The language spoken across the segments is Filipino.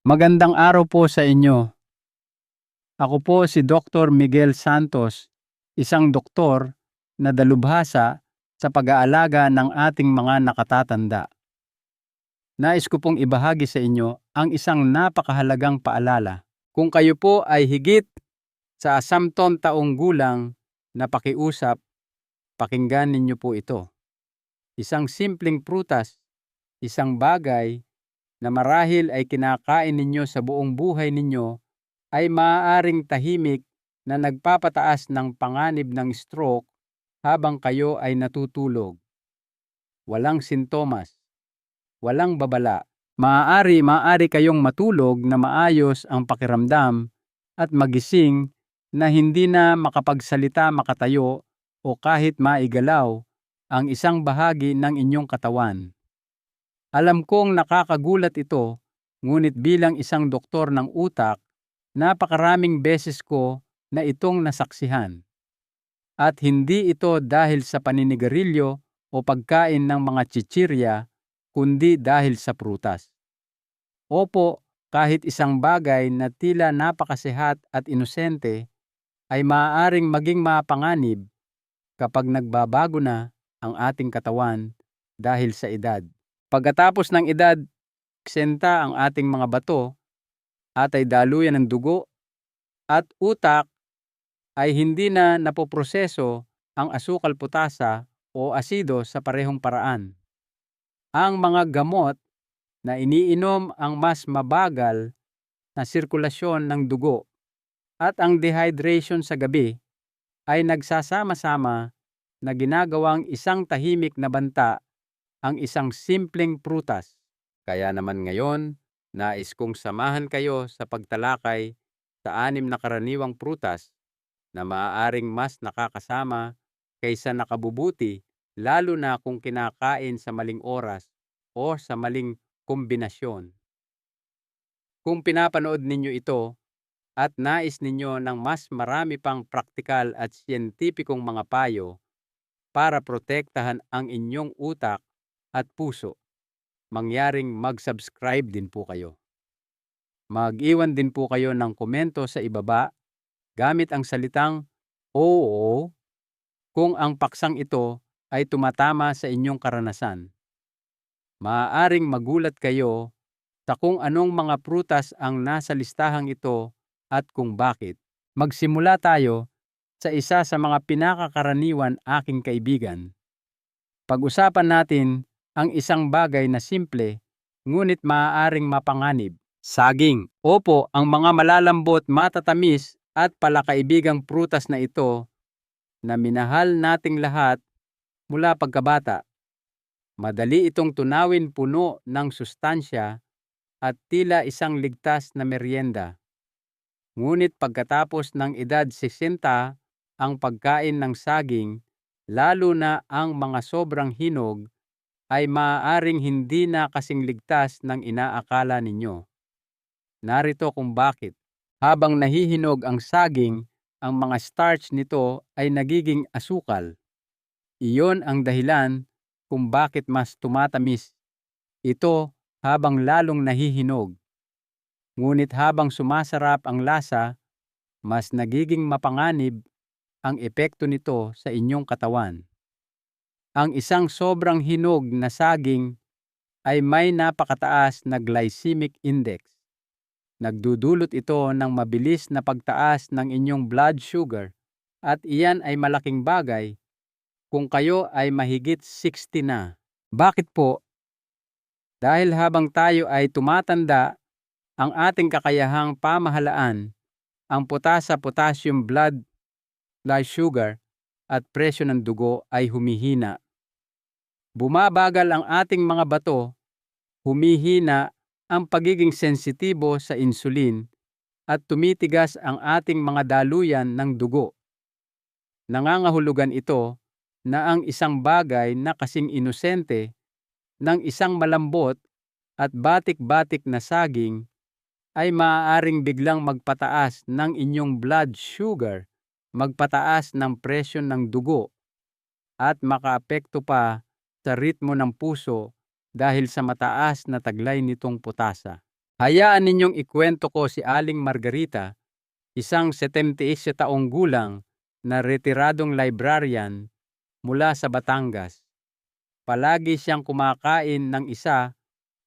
Magandang araw po sa inyo. Ako po si Dr. Miguel Santos, isang doktor na dalubhasa sa pag-aalaga ng ating mga nakatatanda. Nais ko pong ibahagi sa inyo ang isang napakahalagang paalala. Kung kayo po ay higit sa 10 taong gulang na pakiusap, pakinggan ninyo po ito. Isang simpleng prutas, isang bagay na marahil ay kinakain ninyo sa buong buhay ninyo ay maaaring tahimik na nagpapataas ng panganib ng stroke habang kayo ay natutulog. Walang sintomas, walang babala. Maaari kayong matulog na maayos ang pakiramdam at magising na hindi na makapagsalita, makatayo o kahit maigalaw ang isang bahagi ng inyong katawan. Alam kong nakakagulat ito, ngunit bilang isang doktor ng utak, napakaraming beses ko na itong nasaksihan. At hindi ito dahil sa paninigarilyo o pagkain ng mga chichirya, kundi dahil sa prutas. Opo, kahit isang bagay na tila napakasehat at inosente ay maaaring maging mapanganib kapag nagbabago na ang ating katawan dahil sa edad. Pagkatapos ng edad, senta ang ating mga bato at ay daluyan ng dugo at utak ay hindi na napoproseso ang asukal, putasa o asido sa parehong paraan. Ang mga gamot na iniinom ang mas mabagal na sirkulasyon ng dugo at ang dehydration sa gabi ay nagsasama-sama na ginagawang isang tahimik na banta ang isang simpleng prutas. Kaya naman ngayon, nais kong samahan kayo sa pagtalakay sa 6 na karaniwang prutas na maaaring mas nakakasama kaysa nakabubuti, lalo na kung kinakain sa maling oras o sa maling kombinasyon. Kung pinapanood ninyo ito at nais ninyo ng mas marami pang praktikal at siyentipikong mga payo para protektahan ang inyong utak at puso, mangyaring mag-subscribe din po kayo. Mag-iwan din po kayo ng komento sa ibaba gamit ang salitang "Oo" kung ang paksang ito ay tumatama sa inyong karanasan. Maaaring magulat kayo sa kung anong mga prutas ang nasa listahang ito at kung bakit. Magsimula tayo sa isa sa mga pinakakaraniwan, aking kaibigan. Pag-usapan natin ang isang bagay na simple ngunit maaaring mapanganib. Saging. Opo, ang mga malalambot, matatamis at palakaibigang prutas na ito na minahal nating lahat mula pagkabata. Madali itong tunawin, puno ng sustansya at tila isang ligtas na merienda. Ngunit pagkatapos ng edad 60, ang pagkain ng saging, lalo na ang mga sobrang hinog, ay maaaring hindi na kasing ligtas ng inaakala ninyo. Narito kung bakit. Habang nahihinog ang saging, ang mga starch nito ay nagiging asukal. Iyon ang dahilan kung bakit mas tumatamis ito habang lalong nahihinog. Ngunit habang sumasarap ang lasa, mas nagiging mapanganib ang epekto nito sa inyong katawan. Ang isang sobrang hinog na saging ay may napakataas na glycemic index. Nagdudulot ito ng mabilis na pagtaas ng inyong blood sugar at iyan ay malaking bagay kung kayo ay mahigit 60 na. Bakit po? Dahil habang tayo ay tumatanda, ang ating kakayahang pamahalaan, ang putasa, potassium, blood sugar at presyo ng dugo ay humihina. Bumabagal ang ating mga bato, humihina ang pagiging sensitibo sa insulin at tumitigas ang ating mga daluyan ng dugo. Nangangahulugan ito na ang isang bagay na kasing inosente ng isang malambot at batik-batik na saging ay maaaring biglang magpataas ng inyong blood sugar, magpataas ng presyon ng dugo, at makaapekto pa sa ritmo ng puso dahil sa mataas na taglay nitong putasa. Hayaan ninyong ikwento ko si Aling Margarita, isang 71 taong gulang na retiradong librarian mula sa Batangas. Palagi siyang kumakain ng isa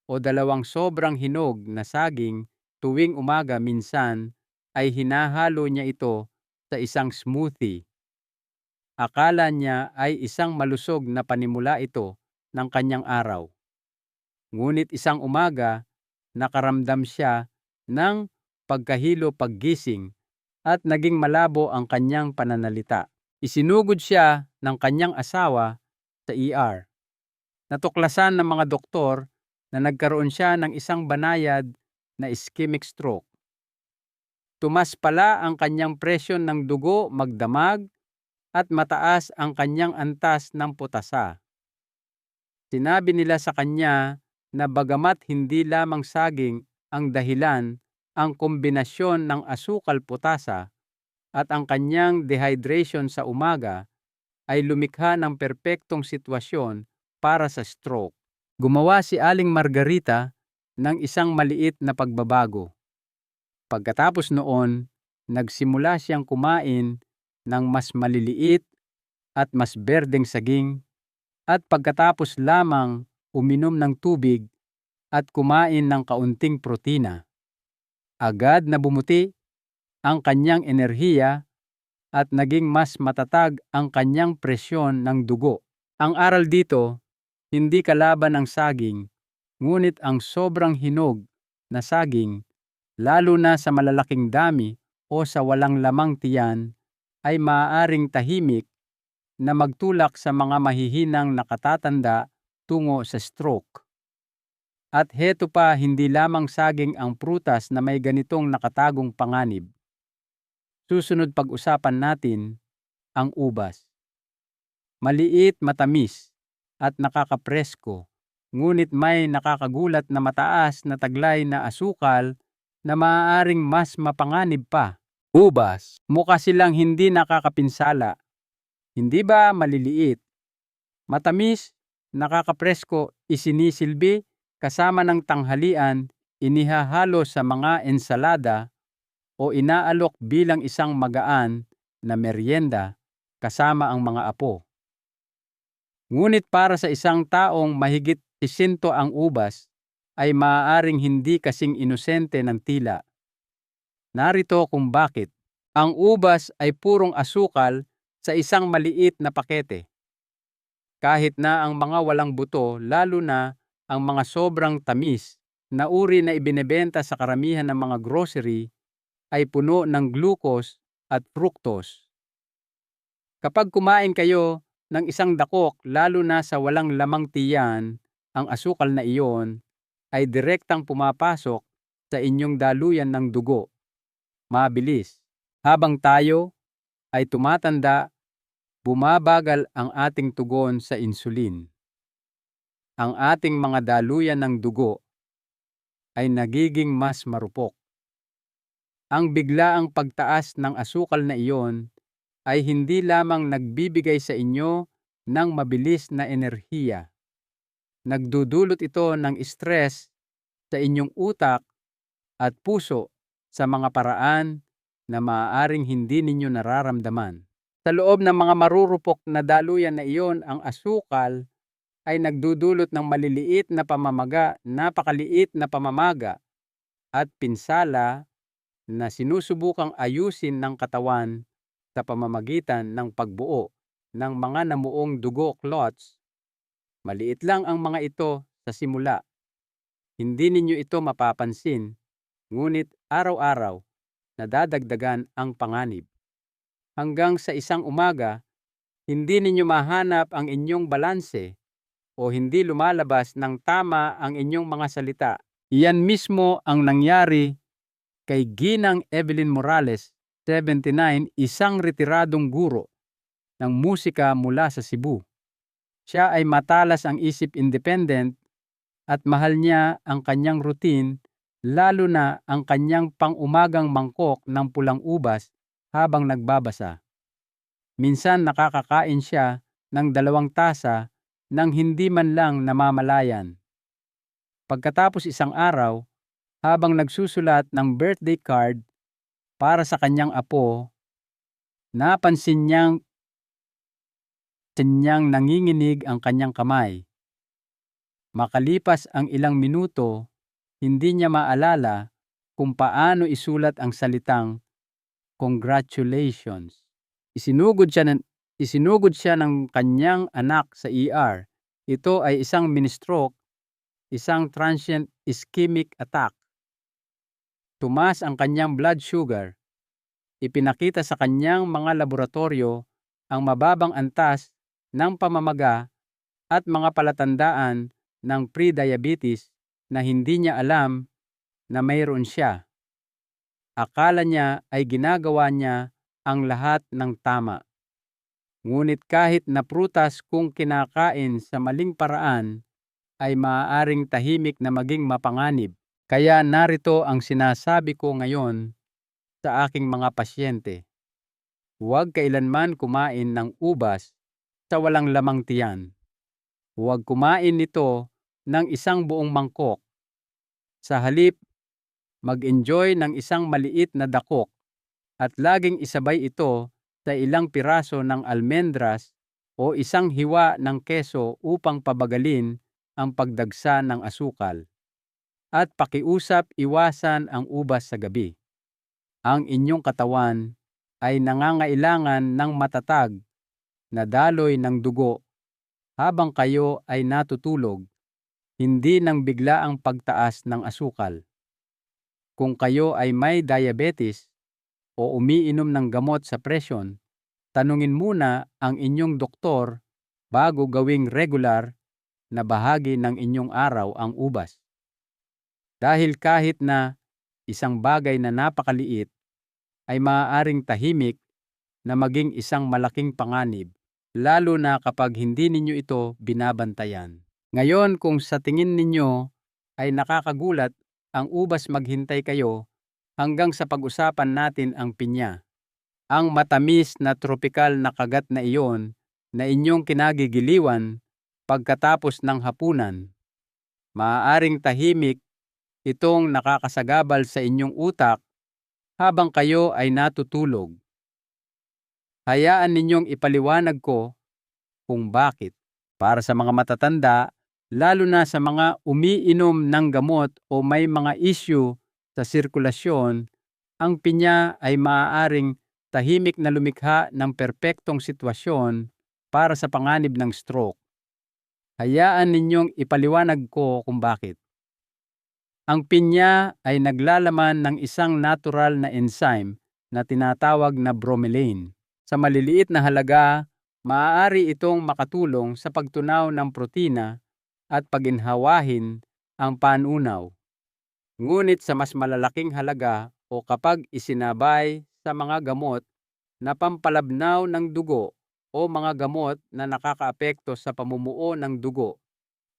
o dalawang sobrang hinog na saging tuwing umaga, minsan ay hinahalo niya ito sa isang smoothie. Akala niya ay isang malusog na panimula ito ng kanyang araw. Ngunit isang umaga, nakaramdam siya ng pagkahilo paggising at naging malabo ang kanyang pananalita. Isinugod siya ng kanyang asawa sa ER. Natuklasan ng mga doktor na nagkaroon siya ng isang banayad na ischemic stroke. Tumas pala ang kanyang presyon ng dugo magdamag at mataas ang kanyang antas ng putasa. Sinabi nila sa kanya na bagamat hindi lamang saging ang dahilan, ang kombinasyon ng asukal-putasa at ang kanyang dehydration sa umaga ay lumikha ng perpektong sitwasyon para sa stroke. Gumawa si Aling Margarita ng isang maliit na pagbabago. Pagkatapos noon, nagsimula siyang kumain ng mas maliliit at mas berdeng saging at pagkatapos lamang uminom ng tubig at kumain ng kaunting protina. Agad na bumuti ang kanyang enerhiya at naging mas matatag ang kanyang presyon ng dugo. Ang aral dito, hindi kalaban ang saging, ngunit ang sobrang hinog na saging, lalo na sa malalaking dami o sa walang lamang tiyan, ay maaaring tahimik na magtulak sa mga mahihinang nakatatanda tungo sa stroke. At heto pa, hindi lamang saging ang prutas na may ganitong nakatagong panganib. Susunod pag-usapan natin ang ubas. Maliit, matamis, at nakakapresko, ngunit may nakakagulat na mataas na taglay na asukal na maaaring mas mapanganib pa. Ubas, mukha silang hindi nakakapinsala. Hindi ba maliliit? Matamis, nakakapresko, isinisilbi kasama ng tanghalian, inihahalo sa mga ensalada o inaalok bilang isang magaan na merienda kasama ang mga apo. Ngunit para sa isang taong mahigit 60 ang ubas, ay maaaring hindi kasing inosente ng tila. Narito kung bakit. Ang ubas ay purong asukal sa isang maliit na pakete. Kahit na ang mga walang buto, lalo na ang mga sobrang tamis na uri na ibinebenta sa karamihan ng mga grocery, ay puno ng glucose at fructose. Kapag kumain kayo ng isang dakok, lalo na sa walang lamang tiyan, ang asukal na iyon ay direktang pumapasok sa inyong daluyan ng dugo. Mabilis. Habang tayo ay tumatanda, bumabagal ang ating tugon sa insulin. Ang ating mga daluyan ng dugo ay nagiging mas marupok. Ang biglaang pagtaas ng asukal na iyon ay hindi lamang nagbibigay sa inyo ng mabilis na enerhiya. Nagdudulot ito ng stress sa inyong utak at puso sa mga paraan na maaaring hindi ninyo nararamdaman. Sa loob ng mga marurupok na daluyan na iyon, ang asukal ay nagdudulot ng maliliit na pamamaga, napakaliit na pamamaga at pinsala na sinusubukang ayusin ng katawan sa pamamagitan ng pagbuo ng mga namuong dugo clots. Maliit lang ang mga ito sa simula. Hindi ninyo ito mapapansin, ngunit araw-araw nadadagdagan ang panganib. Hanggang sa isang umaga, hindi ninyo mahanap ang inyong balanse o hindi lumalabas ng tama ang inyong mga salita. Iyan mismo ang nangyari kay Ginang Evelyn Morales, 79, isang retiradong guro ng musika mula sa Cebu. Siya ay matalas ang isip, independent, at mahal niya ang kanyang routine, lalo na ang kanyang pang-umagang mangkok ng pulang ubas habang nagbabasa. Minsan nakakakain siya ng 2 tasa nang hindi man lang namamalayan. Pagkatapos isang araw, habang nagsusulat ng birthday card para sa kanyang apo, napansin niyang nanginginig ang kanyang kamay. Makalipas ang ilang minuto, hindi niya maalala kung paano isulat ang salitang congratulations. Isinugod siya ng kanyang anak sa ER. Ito ay isang mini-stroke, isang transient ischemic attack. Tumaas ang kanyang blood sugar. Ipinakita sa kanyang mga laboratorio ang mababang antas ng pamamaga at mga palatandaan ng pre-diabetes na hindi niya alam na mayroon siya. Akala niya ay ginagawa niya ang lahat ng tama. Ngunit kahit na prutas kung kinakain sa maling paraan ay maaaring tahimik na maging mapanganib. Kaya narito ang sinasabi ko ngayon sa aking mga pasyente. Huwag kailanman kumain ng ubas sa walang lamang tiyan. Huwag kumain nito ng isang buong mangkok. Sa halip, mag-enjoy ng isang maliit na dakok at laging isabay ito sa ilang piraso ng almendras o isang hiwa ng keso upang pabagalin ang pagdagsa ng asukal. At pakiusap iwasan ang ubas sa gabi. Ang inyong katawan ay nangangailangan ng matatag na daloy ng dugo habang kayo ay natutulog, hindi ng biglaang pagtaas ng asukal. Kung kayo ay may diabetes o umiinom ng gamot sa presyon, tanungin muna ang inyong doktor bago gawing regular na bahagi ng inyong araw ang ubas. Dahil kahit na isang bagay na napakaliit ay maaaring tahimik na maging isang malaking panganib, lalo na kapag hindi ninyo ito binabantayan. Ngayon, kung sa tingin ninyo ay nakakagulat ang ubas, maghintay kayo hanggang sa pag-usapan natin ang pinya, ang matamis na tropikal na kagat na iyon na inyong kinagigiliwan pagkatapos ng hapunan. Maaaring tahimik itong nakakasagabal sa inyong utak habang kayo ay natutulog. Hayaan ninyong ipaliwanag ko kung bakit. Para sa mga matatanda, lalo na sa mga umiinom ng gamot o may mga issue sa sirkulasyon, ang pinya ay maaaring tahimik na lumikha ng perpektong sitwasyon para sa panganib ng stroke. Hayaan ninyong ipaliwanag ko kung bakit. Ang pinya ay naglalaman ng isang natural na enzyme na tinatawag na bromelain. Sa maliliit na halaga, maaari itong makatulong sa pagtunaw ng protina at paginhawahin ang panunaw. Ngunit sa mas malalaking halaga o kapag isinabay sa mga gamot na pampalabnaw ng dugo o mga gamot na nakakaapekto sa pamumuo ng dugo,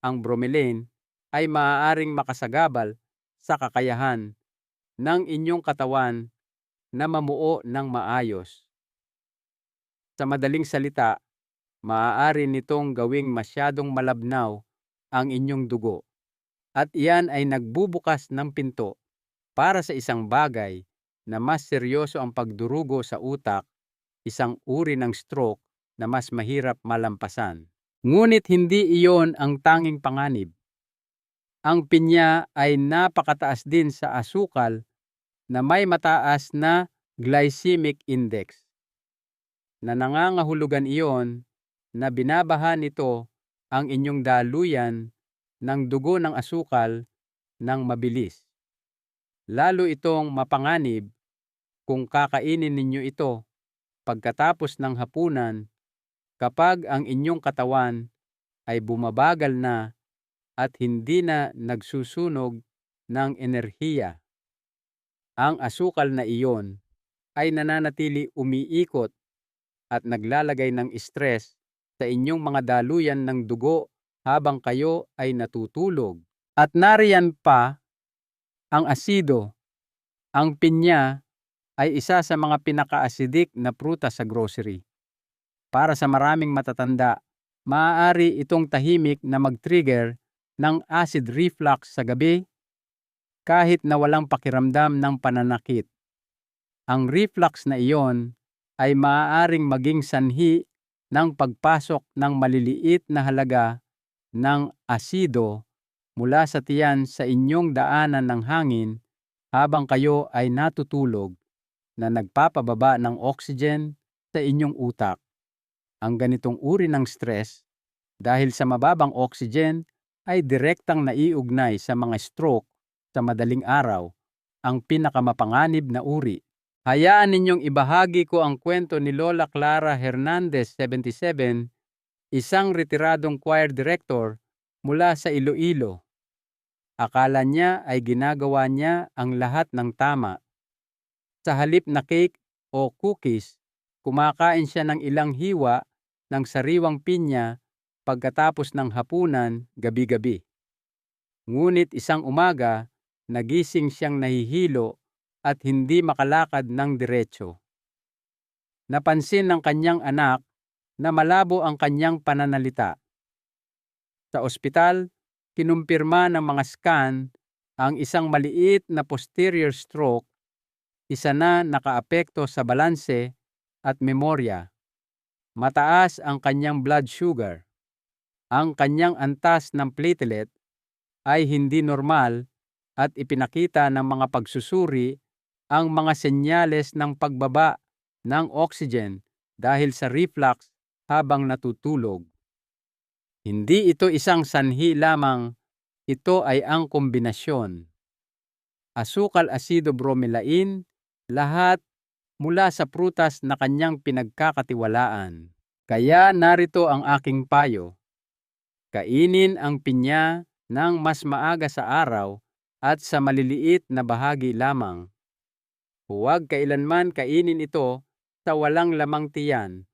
ang bromelain ay maaaring makasagabal sa kakayahan ng inyong katawan na mamuo ng maayos. Sa madaling salita, maaari nitong gawing masyadong malabnaw ang inyong dugo. At iyan ay nagbubukas ng pinto para sa isang bagay na mas seryoso, ang pagdurugo sa utak, isang uri ng stroke na mas mahirap malampasan. Ngunit hindi iyon ang tanging panganib. Ang pinya ay napakataas din sa asukal na may mataas na glycemic index, na nangangahulugan iyon na binabaha nito ang inyong daluyan ng dugo ng asukal ng mabilis. Lalo itong mapanganib kung kakainin ninyo ito pagkatapos ng hapunan kapag ang inyong katawan ay bumabagal na at hindi na nagsusunog ng enerhiya. Ang asukal na iyon ay nananatili umiikot at naglalagay ng stress sa inyong mga daluyan ng dugo habang kayo ay natutulog. At nariyan pa ang asido. Ang pinya ay isa sa mga pinaka-acidic na prutas sa grocery. Para sa maraming matatanda, maaari itong tahimik na mag-trigger ng acid reflux sa gabi kahit na walang pakiramdam ng pananakit. Ang reflux na iyon ay maaaring maging sanhi ng pagpasok ng maliliit na halaga ng asido mula sa tiyan sa inyong daanan ng hangin habang kayo ay natutulog na nagpapababa ng oxygen sa inyong utak. Ang ganitong uri ng stress dahil sa mababang oxygen ay direktang naiugnay sa mga stroke sa madaling araw, ang pinakamapanganib na uri. Hayaan ninyong ibahagi ko ang kwento ni Lola Clara Hernandez, 77, isang retiradong choir director mula sa Iloilo. Akala niya ay ginagawa niya ang lahat ng tama. Sa halip na cake o cookies, kumakain siya ng ilang hiwa ng sariwang pinya pagkatapos ng hapunan gabi-gabi. Ngunit isang umaga, nagising siyang nahihilo at hindi makalakad ng diretso. Napansin ng kanyang anak na malabo ang kanyang pananalita. Sa ospital, kinumpirma ng mga scan ang isang maliit na posterior stroke, isa na nakaapekto sa balanse at memorya. Mataas ang kanyang blood sugar. Ang kanyang antas ng platelet ay hindi normal at ipinakita ng mga pagsusuri ang mga senyales ng pagbaba ng oxygen dahil sa reflux habang natutulog. Hindi ito isang sanhi lamang, ito ay ang kombinasyon. Asukal asido bromelain, lahat mula sa prutas na kanyang pinagkakatiwalaan. Kaya narito ang aking payo. Kainin ang pinya ng mas maaga sa araw at sa maliliit na bahagi lamang. Huwag kailanman kainin ito sa walang lamang tiyan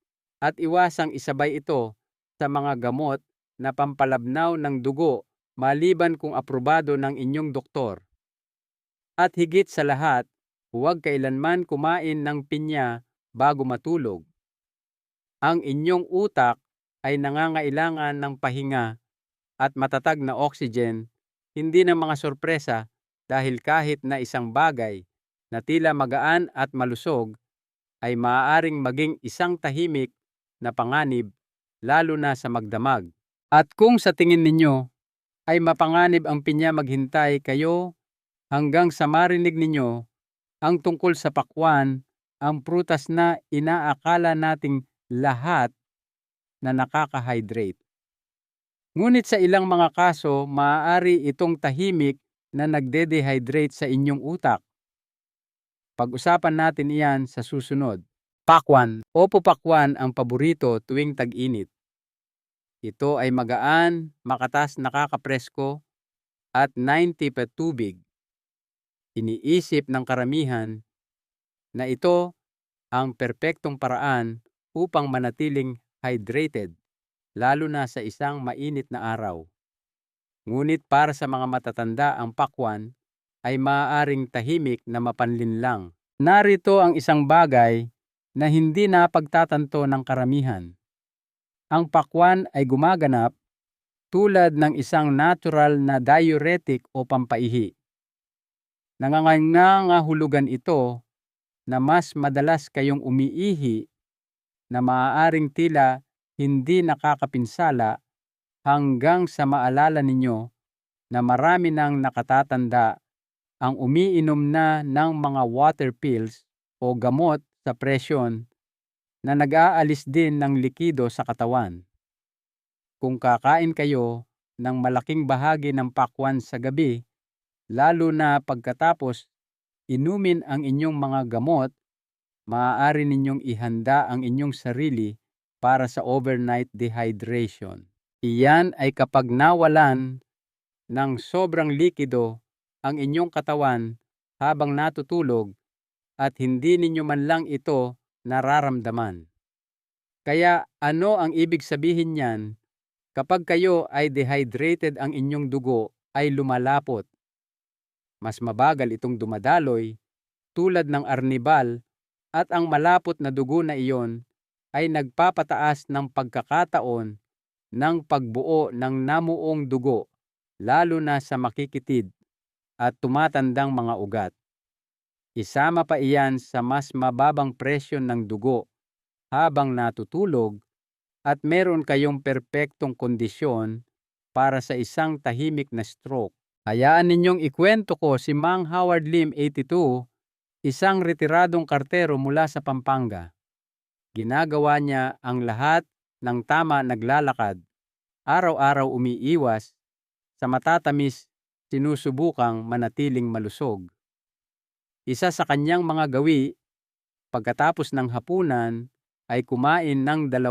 at iwasang isabay ito sa mga gamot na pampalabnaw ng dugo maliban kung aprobado ng inyong doktor. At higit sa lahat, huwag kailanman kumain ng pinya bago matulog. Ang inyong utak ay nangangailangan ng pahinga at matatag na oxygen, hindi ng mga sorpresa dahil kahit na isang bagay na tila magaan at malusog ay maaaring maging isang tahimik na panganib lalo na sa magdamag. At kung sa tingin ninyo ay mapanganib ang pinya, maghintay kayo hanggang sa marinig ninyo ang tungkol sa pakwan, ang prutas na inaakala nating lahat na nakaka-hydrate. Ngunit sa ilang mga kaso, maaari itong tahimik na nagde-dehydrate sa inyong utak. Pag-usapan natin iyan sa susunod. Pakwan o pupakwan ang paborito tuwing tag-init. Ito ay magaan, makatas, nakakapresko, at 90 pa tubig. Iniisip ng karamihan na ito ang perpektong paraan upang manatiling hydrated, lalo na sa isang mainit na araw. Ngunit para sa mga matatanda, ang pakwan ay maaaring tahimik na mapanlinlang. Narito ang isang bagay na hindi napagtatanto ng karamihan. Ang pakwan ay gumaganap tulad ng isang natural na diuretic o pampaihi. Nangangahulugan ito na mas madalas kayong umiihi na maaaring tila hindi nakakapinsala hanggang sa maalala ninyo na marami nang nakatatanda ang umiinom na ng mga water pills o gamot sa presyon na nag-aalis din ng likido sa katawan. Kung kakain kayo ng malaking bahagi ng pakwan sa gabi, lalo na pagkatapos inumin ang inyong mga gamot, maaari ninyong ihanda ang inyong sarili para sa overnight dehydration. Iyan ay kapag nawalan ng sobrang likido ang inyong katawan habang natutulog at hindi ninyo man lang ito nararamdaman. Kaya ano ang ibig sabihin niyan? Kapag kayo ay dehydrated, ang inyong dugo ay lumalapot. Mas mabagal itong dumadaloy tulad ng arnibal at ang malapot na dugo na iyon ay nagpapataas ng pagkakataon ng pagbuo ng namuong dugo, lalo na sa makikitid at tumatandang mga ugat. Isama pa iyan sa mas mababang presyon ng dugo habang natutulog at meron kayong perpektong kondisyon para sa isang tahimik na stroke. Hayaan ninyong ikwento ko si Mang Howard Lim, 82, isang retiradong kartero mula sa Pampanga. Ginagawa niya ang lahat ng tama, naglalakad, araw-araw umiiwas sa matatamis, sinusubukang manatiling malusog. Isa sa kanyang mga gawi, pagkatapos ng hapunan, ay kumain ng 2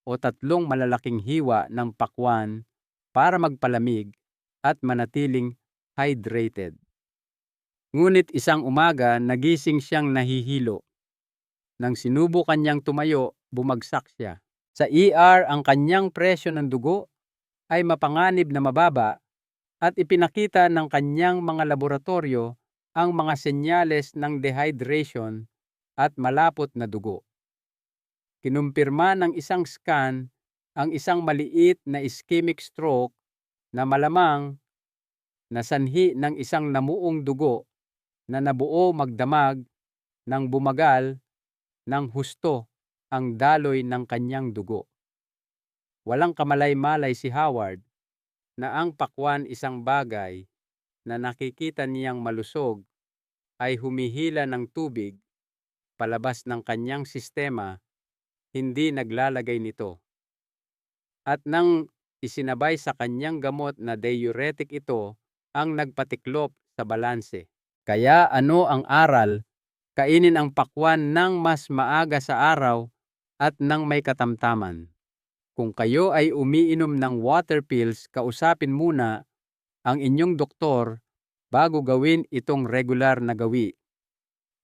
o 3 malalaking hiwa ng pakwan para magpalamig at manatiling hydrated. Ngunit isang umaga, nagising siyang nahihilo. Nang sinubukan niyang tumayo, bumagsak siya. Sa ER, ang kanyang presyon ng dugo ay mapanganib na mababa at ipinakita ng kanyang mga laboratorio ang mga senyales ng dehydration at malapot na dugo. Kinumpirma ng isang scan ang isang maliit na ischemic stroke na malamang na sanhi ng isang namuong dugo na nabuo magdamag ng bumagal ng husto ang daloy ng kanyang dugo. Walang kamalay-malay si Howard na ang pakwan, isang bagay na nakikita niyang malusog, ay humihila ng tubig palabas ng kanyang sistema, hindi naglalagay nito. At nang isinabay sa kanyang gamot na diuretic, ito ang nagpatiklop sa balanse. Kaya ano ang aral? Kainin ang pakwan ng mas maaga sa araw at nang may katamtaman. Kung kayo ay umiinom ng water pills, kausapin muna ang inyong doktor bago gawin itong regular na gawi.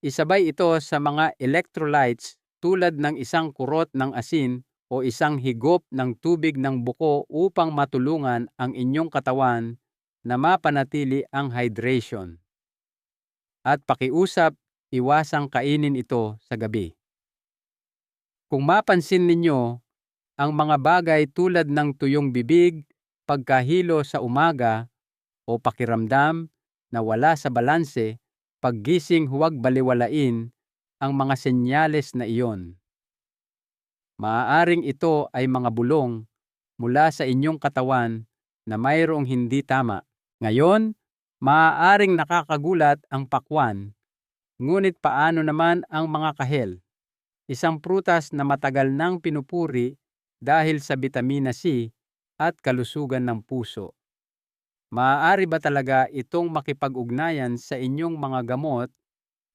Isabay ito sa mga electrolytes tulad ng isang kurot ng asin o isang higop ng tubig ng buko upang matulungan ang inyong katawan na mapanatili ang hydration. At pakiusap, iwasang kainin ito sa gabi. Kung mapansin ninyo, ang mga bagay tulad ng tuyong bibig, pagkahilo sa umaga, o pakiramdam na wala sa balanse, paggising, huwag baliwalain ang mga senyales na iyon. Maaaring ito ay mga bulong mula sa inyong katawan na mayroong hindi tama. Ngayon, maaaring nakakagulat ang pakwan, ngunit paano naman ang mga kahel? Isang prutas na matagal nang pinupuri dahil sa bitamina C at kalusugan ng puso. Maaari ba talaga itong makipag-ugnayan sa inyong mga gamot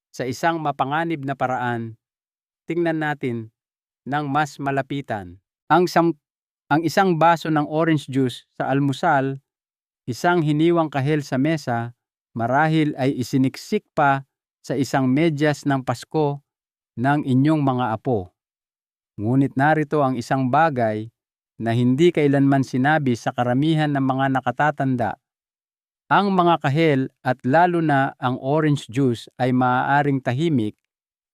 sa isang mapanganib na paraan? Tingnan natin ng mas malapitan. Ang isang baso ng orange juice sa almusal, isang hiniwang kahel sa mesa, marahil ay isiniksik pa sa isang medyas ng Pasko ng inyong mga apo. Ngunit narito ang isang bagay na hindi kailanman sinabi sa karamihan ng mga nakatatanda. Ang mga kahel at lalo na ang orange juice ay maaaring tahimik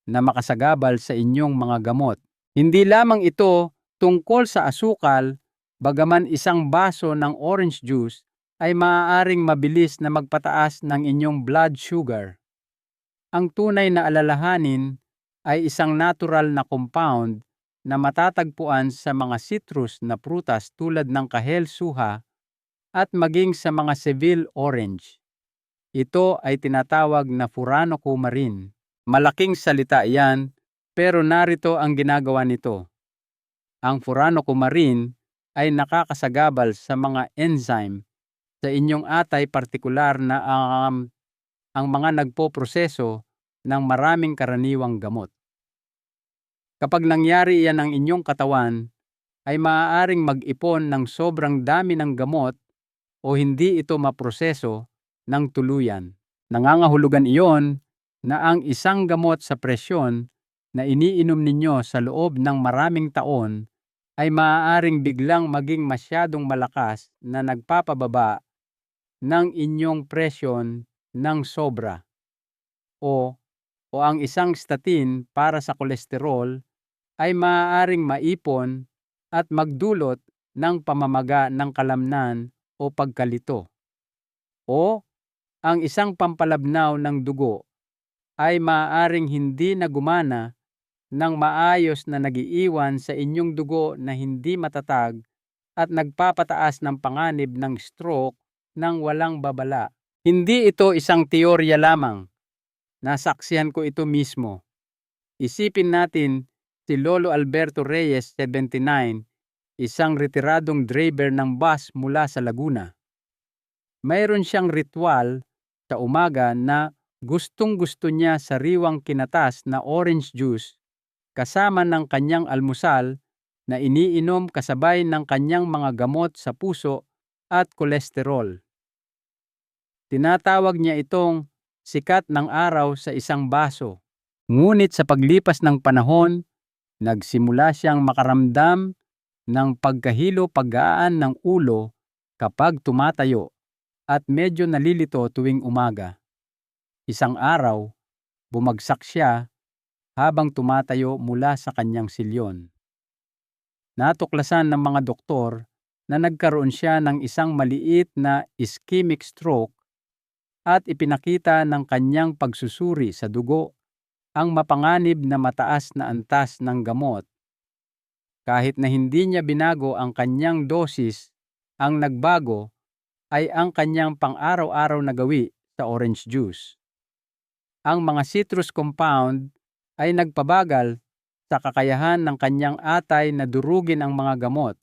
na makasagabal sa inyong mga gamot. Hindi lamang ito tungkol sa asukal, bagaman isang baso ng orange juice ay maaaring mabilis na magpataas ng inyong blood sugar. Ang tunay na alalahanin ay isang natural na compound na matatagpuan sa mga citrus na prutas tulad ng kahel, suha, at maging sa mga Seville orange. Ito ay tinatawag na furanocoumarin. Malaking salita iyan, pero narito ang ginagawa nito. Ang furanocoumarin ay nakakasagabal sa mga enzyme sa inyong atay, partikular na ang mga nagpoproseso ng maraming karaniwang gamot. Kapag nangyari iyan ng inyong katawan, ay maaaring mag-ipon ng sobrang dami ng gamot o hindi ito maproseso ng tuluyan. Nangangahulugan iyon na ang isang gamot sa presyon na iniinom ninyo sa loob ng maraming taon ay maaaring biglang maging masyadong malakas na nagpapababa ng inyong presyon ng sobra. O ang isang statin para sa kolesterol ay maaaring maipon at magdulot ng pamamaga ng kalamnan o pagkalito. O ang isang pampalabnaw ng dugo ay maaaring hindi na gumana ng maayos na nagiiwan sa inyong dugo na hindi matatag at nagpapataas ng panganib ng stroke ng walang babala. Hindi ito isang teorya lamang. Nasaksihan ko ito mismo. Isipin natin si Lolo Alberto Reyes, 79, isang retiradong driver ng bus mula sa Laguna. Mayroon siyang ritual sa umaga na gustong-gusto niya sariwang kinatas na orange juice kasama ng kanyang almusal na iniinom kasabay ng kanyang mga gamot sa puso at kolesterol. Tinatawag niya itong sikat ng araw sa isang baso. Ngunit sa paglipas ng panahon, nagsimula siyang makaramdam ng pagkahilo-paggaan ng ulo kapag tumatayo at medyo nalilito tuwing umaga. Isang araw, bumagsak siya habang tumatayo mula sa kanyang silyon. Natuklasan ng mga doktor na nagkaroon siya ng isang maliit na ischemic stroke at ipinakita ng kanyang pagsusuri sa dugo ang mapanganib na mataas na antas ng gamot. Kahit na hindi niya binago ang kanyang dosis, ang nagbago ay ang kanyang pang-araw-araw na gawi sa orange juice. Ang mga citrus compound ay nagpabagal sa kakayahan ng kanyang atay na durugin ang mga gamot.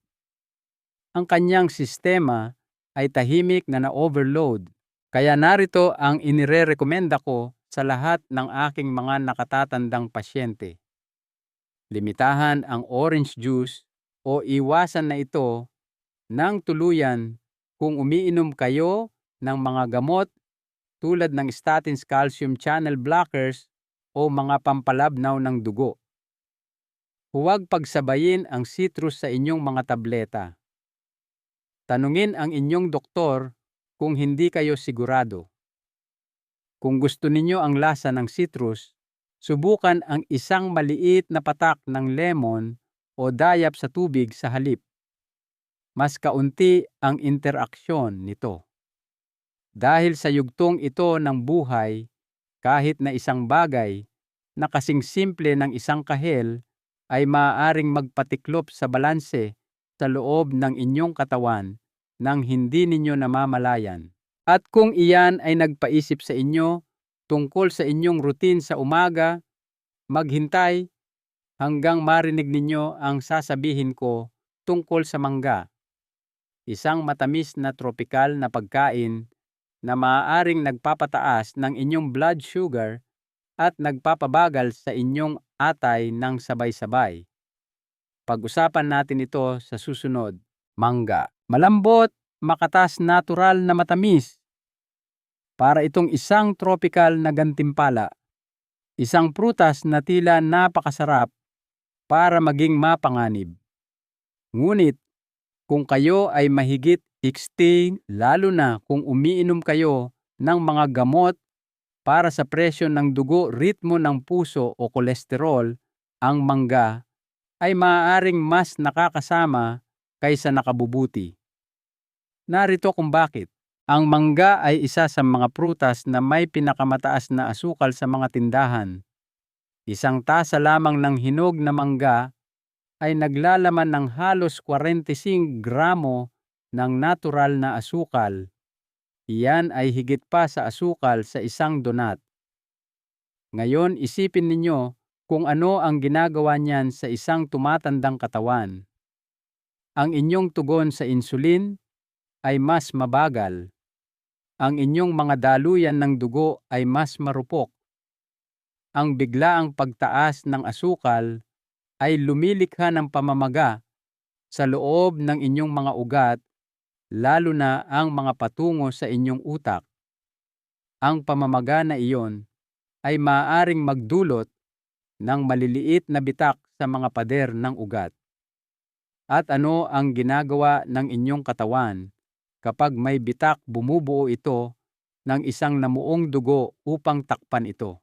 Ang kanyang sistema ay tahimik na na-overload. Kaya narito ang inirerekomenda ko sa lahat ng aking mga nakatatandang pasyente. Limitahan ang orange juice o iwasan na ito ng tuluyan kung umiinom kayo ng mga gamot tulad ng statins, calcium channel blockers o mga pampalabnaw ng dugo. Huwag pagsabayin ang citrus sa inyong mga tableta. Tanungin ang inyong doktor kung hindi kayo sigurado. Kung gusto ninyo ang lasa ng citrus, subukan ang isang maliit na patak ng lemon o dayap sa tubig sa halip. Mas kaunti ang interaksyon nito. Dahil sa yugtong ito ng buhay, kahit na isang bagay na kasing simple ng isang kahel ay maaaring magpatiklop sa balanse sa loob ng inyong katawan nang hindi ninyo namamalayan. At kung iyan ay nagpaisip sa inyo tungkol sa inyong routine sa umaga, maghintay hanggang marinig ninyo ang sasabihin ko tungkol sa mangga. Isang matamis na tropikal na pagkain na maaaring nagpapataas ng inyong blood sugar at nagpapabagal sa inyong atay ng sabay-sabay. Pag-usapan natin ito sa susunod. Mangga. Malambot, makatas, natural na matamis. Para itong isang tropical na gantimpala. Isang prutas na tila napakasarap para maging mapanganib. Ngunit, kung kayo ay mahigit 16, lalo na kung umiinom kayo ng mga gamot para sa presyon ng dugo, ritmo ng puso o kolesterol, ang mangga ay maaaring mas nakakasama kaysa nakabubuti. Narito kung bakit. Ang mangga ay isa sa mga prutas na may pinakamataas na asukal sa mga tindahan. Isang tasa lamang ng hinog na mangga ay naglalaman ng halos 45 gramo ng natural na asukal. Iyan ay higit pa sa asukal sa isang donut. Ngayon isipin ninyo kung ano ang ginagawa niyan sa isang tumatandang katawan. Ang inyong tugon sa insulin ay mas mabagal. Ang inyong mga daluyan ng dugo ay mas marupok. Ang biglaang pagtaas ng asukal ay lumilikha ng pamamaga sa loob ng inyong mga ugat, lalo na ang mga patungo sa inyong utak. Ang pamamaga na iyon ay maaaring magdulot ng maliliit na bitak sa mga pader ng ugat. At ano ang ginagawa ng inyong katawan kapag may bitak? Bumubuo ito ng isang namuong dugo upang takpan ito.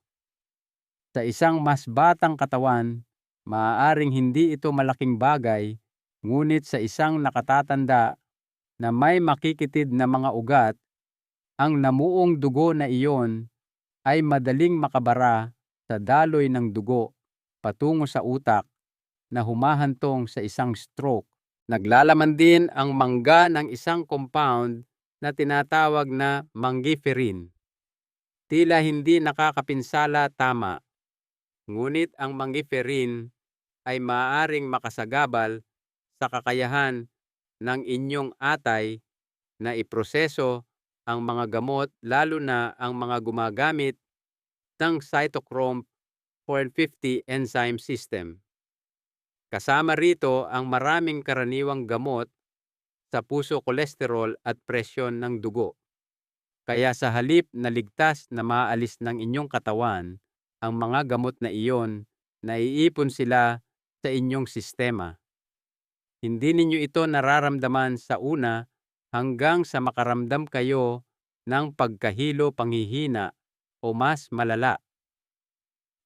Sa isang mas batang katawan, maaaring hindi ito malaking bagay, ngunit sa isang nakatatanda na may makikitid na mga ugat, Ang namuong dugo na iyon ay madaling makabara sa daloy ng dugo patungo sa utak na humahantong sa isang stroke. Naglalaman din ang mangga ng isang compound na tinatawag na mangiferin. Tila hindi nakakapinsala tama, ngunit ang mangiferin ay maaaring makasagabal sa kakayahan ng inyong atay na iproseso ang mga gamot, lalo na ang mga gumagamit ng cytochrome 450 enzyme system. Kasama rito ang maraming karaniwang gamot sa puso, kolesterol at presyon ng dugo. Kaya sa halip na ligtas na maalis ng inyong katawan ang mga gamot na iyon, naiipon sila sa inyong sistema. Hindi ninyo ito nararamdaman sa una hanggang sa makaramdam kayo ng pagkahilo, panghihina o mas malala.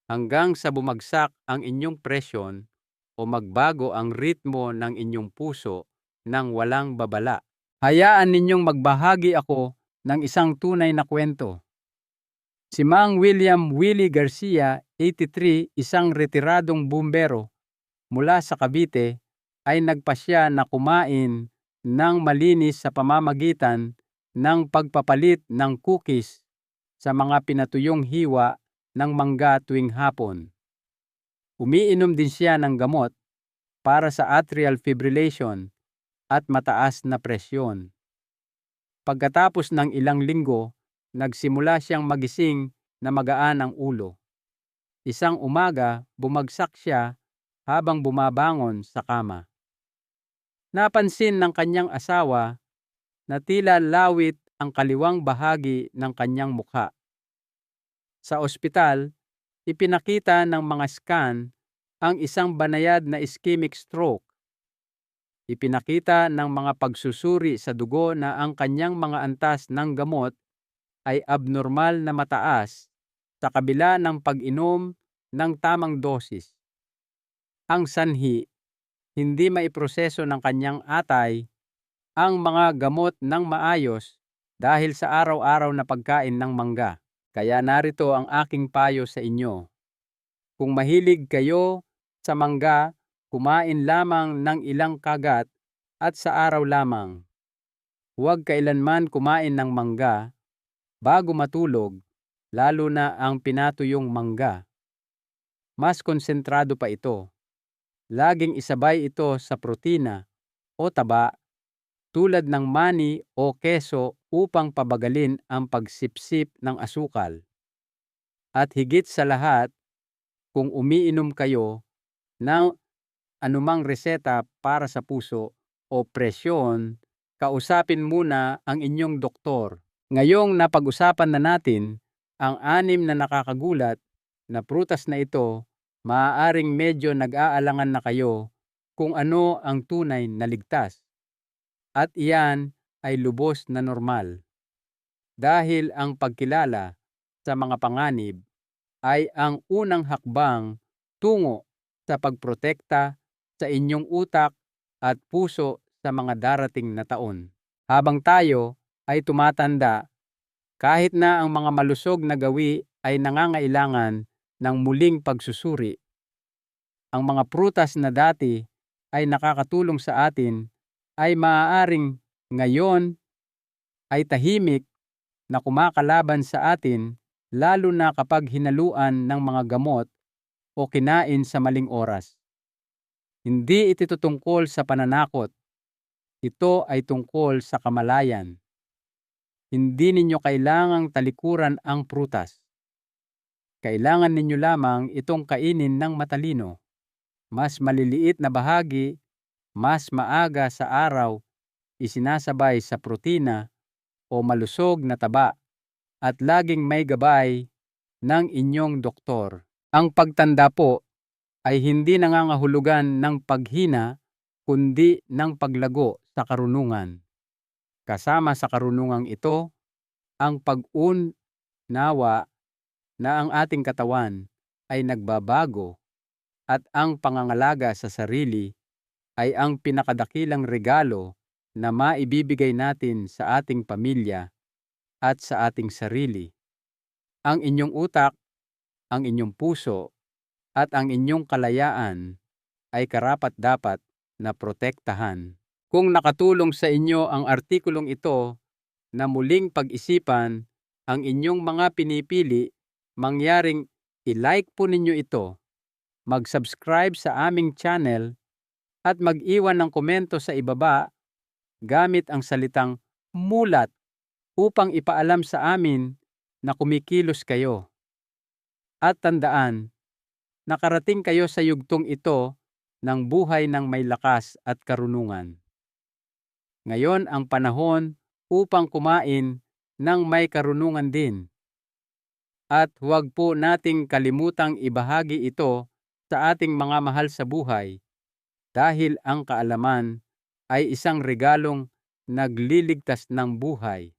Hanggang sa bumagsak ang inyong presyon o magbago ang ritmo ng inyong puso nang walang babala. Hayaan ninyong magbahagi ako ng isang tunay na kwento. Si Mang William Willie Garcia, 83, isang retiradong bumbero mula sa Cavite, ay nagpasya na kumain ng malinis sa pamamagitan ng pagpapalit ng cookies sa mga pinatuyong hiwa ng mangga tuwing hapon. Umiinom din siya ng gamot para sa atrial fibrillation at mataas na presyon. Pagkatapos ng ilang linggo, nagsimula siyang magising na magaan ang ulo. Isang umaga, bumagsak siya habang bumabangon sa kama. Napansin ng kanyang asawa na tila lawit ang kaliwang bahagi ng kanyang mukha. Sa ospital, ipinakita ng mga scan ang isang banayad na ischemic stroke. Ipinakita ng mga pagsusuri sa dugo na ang kanyang mga antas ng gamot ay abnormal na mataas sa kabila ng pag-inom ng tamang dosis. Ang sanhi, hindi maiproseso ng kanyang atay ang mga gamot ng maayos dahil sa araw-araw na pagkain ng mangga. Kaya narito ang aking payo sa inyo. Kung mahilig kayo sa mangga, kumain lamang ng ilang kagat at sa araw lamang. Huwag kailanman kumain ng mangga bago matulog, lalo na ang pinatuyong mangga. Mas konsentrado pa ito. Laging isabay ito sa protina o taba tulad ng mani o keso upang pabagalin ang pagsipsip ng asukal. At higit sa lahat, kung umiinom kayo ng anumang reseta para sa puso o presyon, kausapin muna ang inyong doktor. Ngayong napag-usapan na natin ang 6 na nakakagulat na prutas na ito, maaaring medyo nag-aalangan na kayo kung ano ang tunay na ligtas. At iyan ay lubos na normal. Dahil ang pagkilala sa mga panganib ay ang unang hakbang tungo sa pagprotekta sa inyong utak at puso sa mga darating na taon. Habang tayo ay tumatanda, kahit na ang mga malusog na gawi ay nangangailangan ng muling pagsusuri, ang mga prutas na dati ay nakakatulong sa atin ay maaaring ngayon ay tahimik na kumakalaban sa atin, lalo na kapag hinaluan ng mga gamot o kinain sa maling oras. Hindi ito tungkol sa pananakot. Ito ay tungkol sa kamalayan. Hindi ninyo kailangang talikuran ang prutas. Kailangan ninyo lamang itong kainin ng matalino. Mas maliliit na bahagi, mas maaga sa araw, isinasabay sa protina o malusog na taba at laging may gabay ng inyong doktor. Ang pagtanda po ay hindi nangangahulugan ng paghina kundi ng paglago sa karunungan. Kasama sa karunungang ito, ang pag-unawa na ang ating katawan ay nagbabago at ang pangangalaga sa sarili ay ang pinakadakilang regalo na maibibigay natin sa ating pamilya at sa ating sarili. Ang inyong utak, ang inyong puso, at ang inyong kalayaan ay karapat-dapat na protektahan. Kung nakatulong sa inyo ang artikulong ito na muling pag-isipan ang inyong mga pinipili, mangyaring i-like po ninyo ito, mag-subscribe sa aming channel, at mag-iwan ng komento sa ibaba gamit ang salitang mulat upang ipaalam sa amin na kumikilos kayo. At tandaan, nakarating kayo sa yugtong ito ng buhay ng may lakas at karunungan. Ngayon ang panahon upang kumain ng may karunungan din. At huwag po nating kalimutang ibahagi ito sa ating mga mahal sa buhay dahil ang kaalaman ay isang regalong nagliligtas ng buhay.